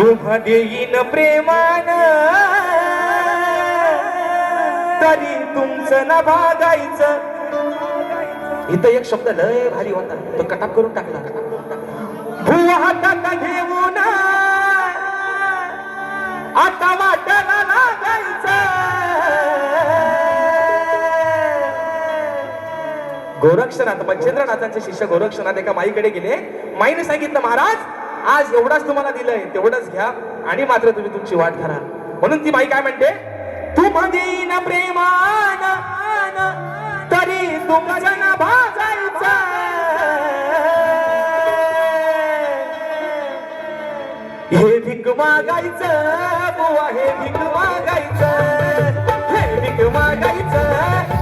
तुम्हा देईन प्रेमान तरी तुमचं ना भागायचं. इथं एक शब्द लय भारी होता, तो कटाप करून टाकला. भुवा हातात घेऊन आता वाटायला लागायचं. गोरक्षनाथ पंचेंद्रनाथांचे शिष्य गोरक्षनाथ एका माईकडे गेले. माईने सांगितलं, महाराज आज एवढाच तुम्हाला दिलंय, तेवढंच घ्या आणि मात्र तुम्ही तुमची वाट धरा. म्हणून ती माई काय म्हणते, तुम्हा देईन प्रेमान तरी तुमचं ना भागायचं. हे भीक मागायचं बुवा, हे भीक मागायचं, हे भीक मागायचं.